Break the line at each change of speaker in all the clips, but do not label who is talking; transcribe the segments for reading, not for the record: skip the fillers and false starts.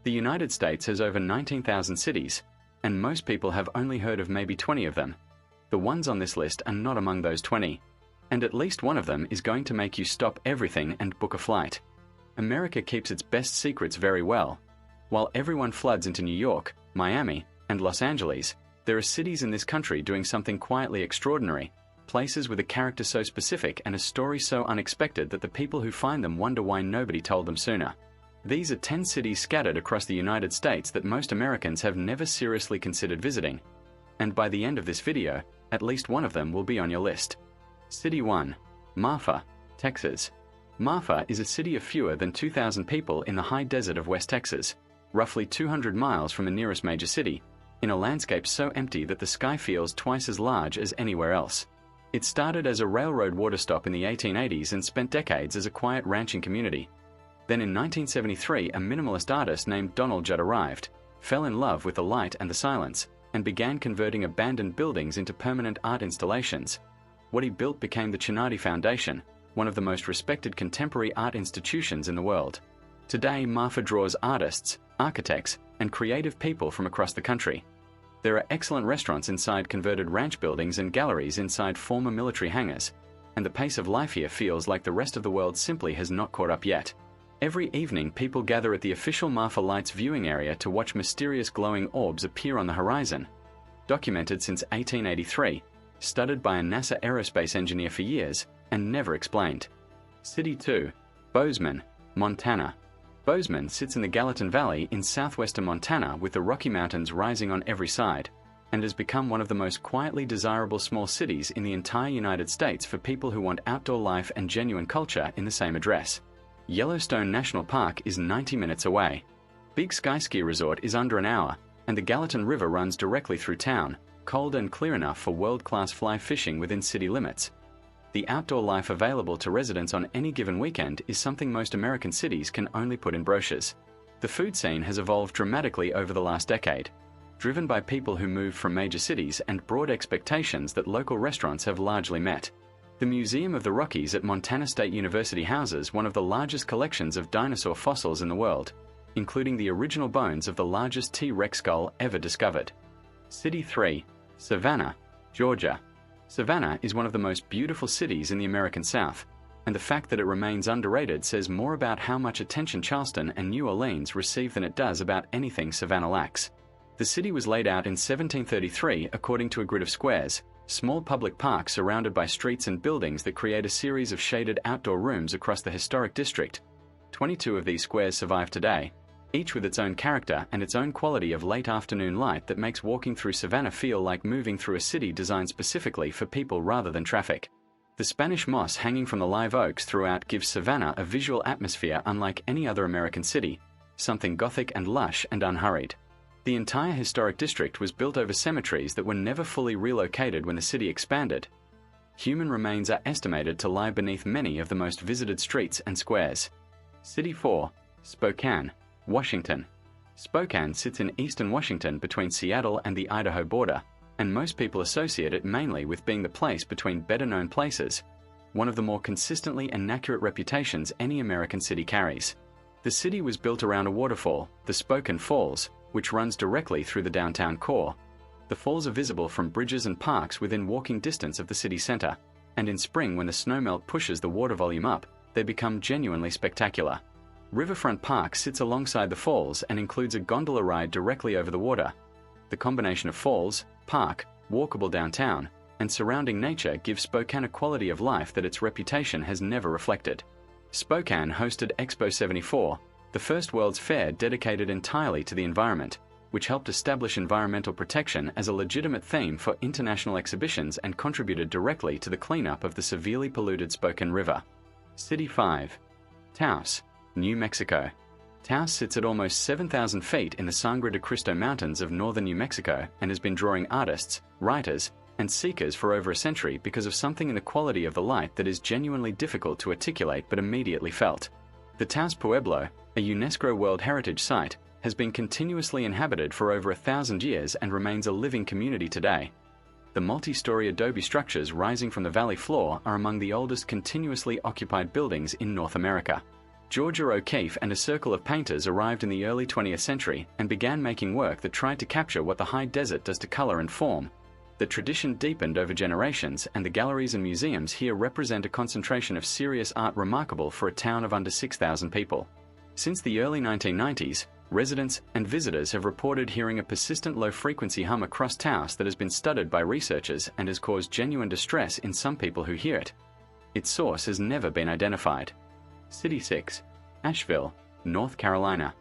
The United States has over 19,000 cities, and most people have only heard of maybe 20 of them. The ones on this list are not among those 20, and at least one of them is going to make you stop everything and book a flight. America keeps its best secrets very well. While everyone floods into New York, Miami, and Los Angeles, there are cities in this country doing something quietly extraordinary, places with a character so specific and a story so unexpected that the people who find them wonder why nobody told them sooner. These are 10 cities scattered across the United States that most Americans have never seriously considered visiting. And by the end of this video, at least one of them will be on your list. City 1. Marfa, Texas. Marfa is a city of fewer than 2,000 people in the high desert of West Texas, roughly 200 miles from the nearest major city, in a landscape so empty that the sky feels twice as large as anywhere else. It started as a railroad water stop in the 1880s and spent decades as a quiet ranching community. Then in 1973, a minimalist artist named Donald Judd arrived, fell in love with the light and the silence, and began converting abandoned buildings into permanent art installations. What he built became the Chinati Foundation, one of the most respected contemporary art institutions in the world. Today, Marfa draws artists, architects, and creative people from across the country. There are excellent restaurants inside converted ranch buildings and galleries inside former military hangars, and the pace of life here feels like the rest of the world simply has not caught up yet. Every evening, people gather at the official Marfa Lights viewing area to watch mysterious glowing orbs appear on the horizon. Documented since 1883, studied by a NASA aerospace engineer for years, and never explained. City 2. Bozeman, Montana. Bozeman sits in the Gallatin Valley in southwestern Montana with the Rocky Mountains rising on every side, and has become one of the most quietly desirable small cities in the entire United States for people who want outdoor life and genuine culture in the same address. Yellowstone National Park is 90 minutes away. Big Sky Ski Resort is under an hour, and the Gallatin River runs directly through town, cold and clear enough for world-class fly fishing within city limits. The outdoor life available to residents on any given weekend is something most American cities can only put in brochures. The food scene has evolved dramatically over the last decade, driven by people who moved from major cities and broad expectations that local restaurants have largely met. The Museum of the Rockies at Montana State University houses one of the largest collections of dinosaur fossils in the world, including the original bones of the largest T-Rex skull ever discovered. City 3. Savannah, Georgia. Savannah is one of the most beautiful cities in the American South, and the fact that it remains underrated says more about how much attention Charleston and New Orleans receive than it does about anything Savannah lacks. The city was laid out in 1733 according to a grid of squares, small public parks surrounded by streets and buildings that create a series of shaded outdoor rooms across the historic district. 22 of these squares survive today, each with its own character and its own quality of late afternoon light that makes walking through Savannah feel like moving through a city designed specifically for people rather than traffic. The Spanish moss hanging from the live oaks throughout gives Savannah a visual atmosphere unlike any other American city, something gothic and lush and unhurried. The entire historic district was built over cemeteries that were never fully relocated when the city expanded. Human remains are estimated to lie beneath many of the most visited streets and squares. City 4. Spokane, Washington. Spokane sits in eastern Washington between Seattle and the Idaho border, and most people associate it mainly with being the place between better-known places, one of the more consistently inaccurate reputations any American city carries. The city was built around a waterfall, the Spokane Falls, which runs directly through the downtown core. The falls are visible from bridges and parks within walking distance of the city center, and in spring when the snowmelt pushes the water volume up, they become genuinely spectacular. Riverfront Park sits alongside the falls and includes a gondola ride directly over the water. The combination of falls, park, walkable downtown, and surrounding nature gives Spokane a quality of life that its reputation has never reflected. Spokane hosted Expo 74, the first World's Fair dedicated entirely to the environment, which helped establish environmental protection as a legitimate theme for international exhibitions and contributed directly to the cleanup of the severely polluted Spokane River. City 5. Taos, New Mexico. Taos sits at almost 7,000 feet in the Sangre de Cristo Mountains of northern New Mexico and has been drawing artists, writers, and seekers for over a century because of something in the quality of the light that is genuinely difficult to articulate but immediately felt. The Taos Pueblo, a UNESCO World Heritage Site, has been continuously inhabited for over 1,000 years and remains a living community today. The multi-story adobe structures rising from the valley floor are among the oldest continuously occupied buildings in North America. Georgia O'Keeffe and a circle of painters arrived in the early 20th century and began making work that tried to capture what the high desert does to color and form. The tradition deepened over generations, and the galleries and museums here represent a concentration of serious art remarkable for a town of under 6,000 people. Since the early 1990s, residents and visitors have reported hearing a persistent low-frequency hum across Taos that has been studied by researchers and has caused genuine distress in some people who hear it. Its source has never been identified. City 6. Asheville, North Carolina.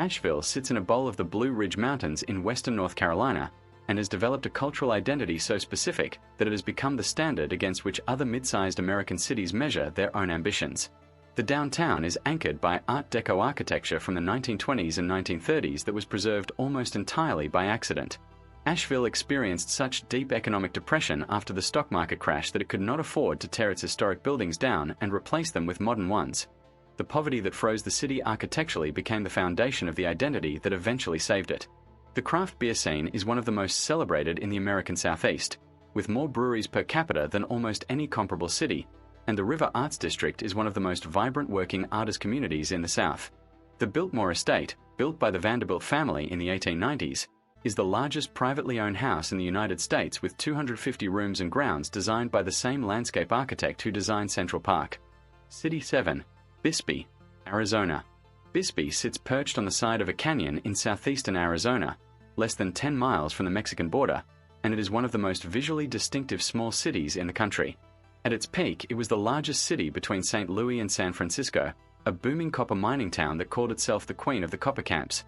Asheville sits in a bowl of the Blue Ridge Mountains in western North Carolina and has developed a cultural identity so specific that it has become the standard against which other mid-sized American cities measure their own ambitions. The downtown is anchored by Art Deco architecture from the 1920s and 1930s that was preserved almost entirely by accident. Asheville experienced such deep economic depression after the stock market crash that it could not afford to tear its historic buildings down and replace them with modern ones. The poverty that froze the city architecturally became the foundation of the identity that eventually saved it. The craft beer scene is one of the most celebrated in the American Southeast, with more breweries per capita than almost any comparable city, and the River Arts District is one of the most vibrant working artist communities in the South. The Biltmore Estate, built by the Vanderbilt family in the 1890s, is the largest privately owned house in the United States with 250 rooms and grounds designed by the same landscape architect who designed Central Park. City 7. Bisbee, Arizona. Bisbee sits perched on the side of a canyon in southeastern Arizona, less than 10 miles from the Mexican border, and it is one of the most visually distinctive small cities in the country. At its peak, it was the largest city between St. Louis and San Francisco, a booming copper mining town that called itself the Queen of the Copper Camps.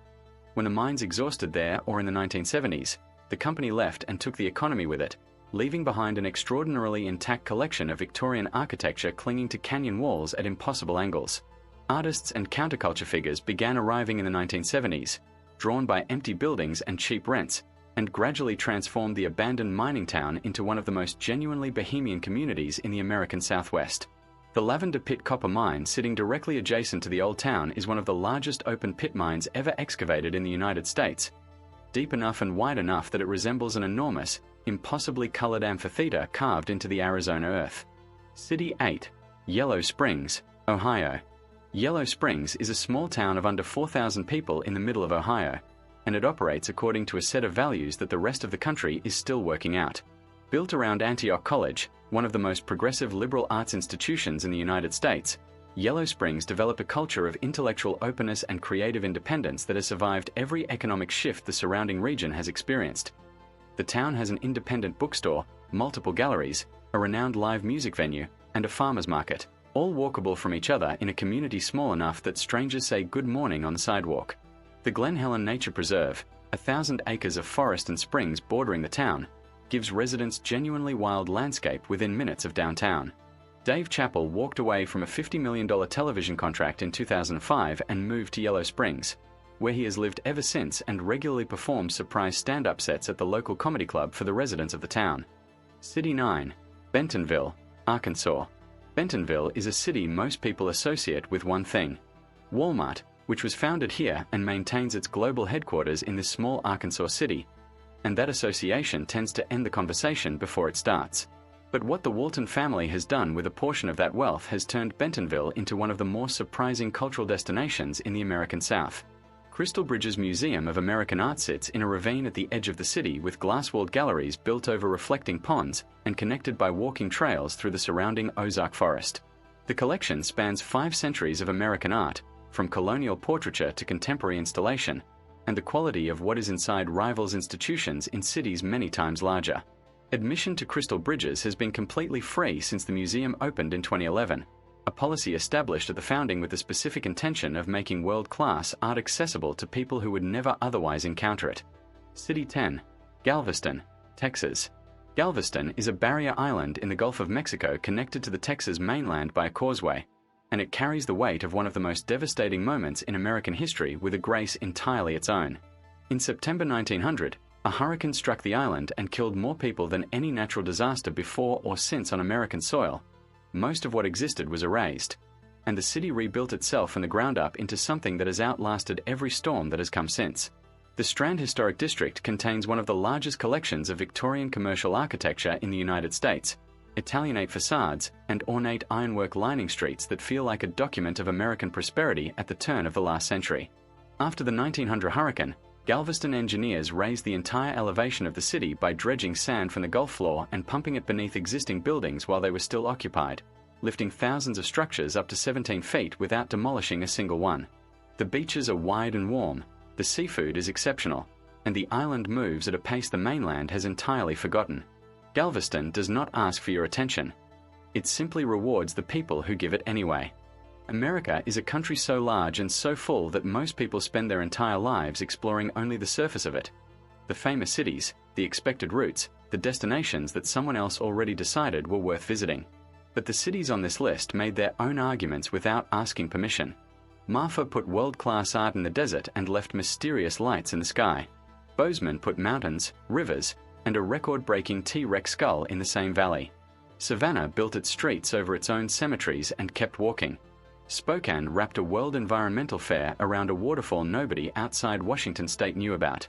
When the mines exhausted there, or in the 1970s, the company left and took the economy with it, leaving behind an extraordinarily intact collection of Victorian architecture clinging to canyon walls at impossible angles. Artists and counterculture figures began arriving in the 1970s, drawn by empty buildings and cheap rents, and gradually transformed the abandoned mining town into one of the most genuinely bohemian communities in the American Southwest. The Lavender Pit copper mine, sitting directly adjacent to the old town, is one of the largest open pit mines ever excavated in the United States, deep enough and wide enough that it resembles an enormous, impossibly colored amphitheater carved into the Arizona earth. City 8. Yellow Springs, Ohio. Yellow Springs is a small town of under 4,000 people in the middle of Ohio, and it operates according to a set of values that the rest of the country is still working out. Built around Antioch College, one of the most progressive liberal arts institutions in the United States, Yellow Springs developed a culture of intellectual openness and creative independence that has survived every economic shift the surrounding region has experienced. The town has an independent bookstore, multiple galleries, a renowned live music venue, and a farmer's market, all walkable from each other in a community small enough that strangers say good morning on the sidewalk. The Glen Helen Nature Preserve, 1,000 acres of forest and springs bordering the town, gives residents genuinely wild landscape within minutes of downtown. Dave Chappell walked away from a $50 million television contract in 2005 and moved to Yellow Springs, where he has lived ever since and regularly performs surprise stand-up sets at the local comedy club for the residents of the town. City 9. Bentonville, Arkansas. Bentonville is a city most people associate with one thing: Walmart, which was founded here and maintains its global headquarters in this small Arkansas city, and that association tends to end the conversation before it starts. But what the Walton family has done with a portion of that wealth has turned Bentonville into one of the more surprising cultural destinations in the American South. Crystal Bridges Museum of American Art sits in a ravine at the edge of the city with glass-walled galleries built over reflecting ponds and connected by walking trails through the surrounding Ozark Forest. The collection spans 5 centuries of American art, from colonial portraiture to contemporary installation, and the quality of what is inside rivals institutions in cities many times larger. Admission to Crystal Bridges has been completely free since the museum opened in 2011, a policy established at the founding with the specific intention of making world-class art accessible to people who would never otherwise encounter it. City 10. Galveston, Texas. Galveston is a barrier island in the Gulf of Mexico connected to the Texas mainland by a causeway, and it carries the weight of one of the most devastating moments in American history with a grace entirely its own. In September 1900, a hurricane struck the island and killed more people than any natural disaster before or since on American soil. Most of what existed was erased, and the city rebuilt itself from the ground up into something that has outlasted every storm that has come since. The Strand Historic District contains one of the largest collections of Victorian commercial architecture in the United States, Italianate facades, and ornate ironwork lining streets that feel like a document of American prosperity at the turn of the last century. After the 1900 hurricane, Galveston engineers raised the entire elevation of the city by dredging sand from the Gulf floor and pumping it beneath existing buildings while they were still occupied, lifting thousands of structures up to 17 feet without demolishing a single one. The beaches are wide and warm, the seafood is exceptional, and the island moves at a pace the mainland has entirely forgotten. Galveston does not ask for your attention. It simply rewards the people who give it anyway. America is a country so large and so full that most people spend their entire lives exploring only the surface of it. The famous cities, the expected routes, the destinations that someone else already decided were worth visiting. But the cities on this list made their own arguments without asking permission. Marfa put world-class art in the desert and left mysterious lights in the sky. Bozeman put mountains, rivers, and a record-breaking T-Rex skull in the same valley. Savannah built its streets over its own cemeteries and kept walking. Spokane wrapped a World Environmental Fair around a waterfall nobody outside Washington state knew about.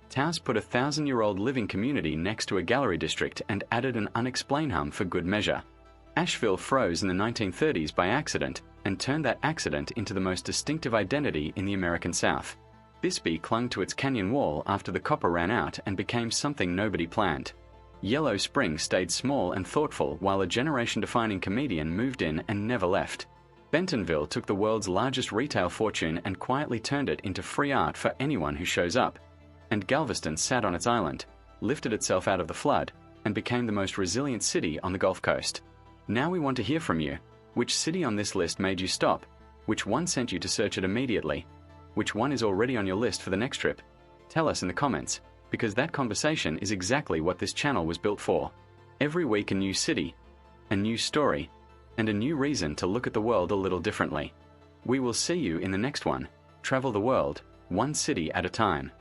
Taos put a 1,000-year-old living community next to a gallery district and added an unexplained hum for good measure. Asheville froze in the 1930s by accident and turned that accident into the most distinctive identity in the American South. Bisbee clung to its canyon wall after the copper ran out and became something nobody planned. Yellow Spring stayed small and thoughtful while a generation-defining comedian moved in and never left. Bentonville took the world's largest retail fortune and quietly turned it into free art for anyone who shows up. And Galveston sat on its island, lifted itself out of the flood, and became the most resilient city on the Gulf Coast. Now we want to hear from you. Which city on this list made you stop? Which one sent you to search it immediately? Which one is already on your list for the next trip? Tell us in the comments, because that conversation is exactly what this channel was built for. Every week a new city, a new story, and a new reason to look at the world a little differently. We will see you in the next one. Travel the world, one city at a time.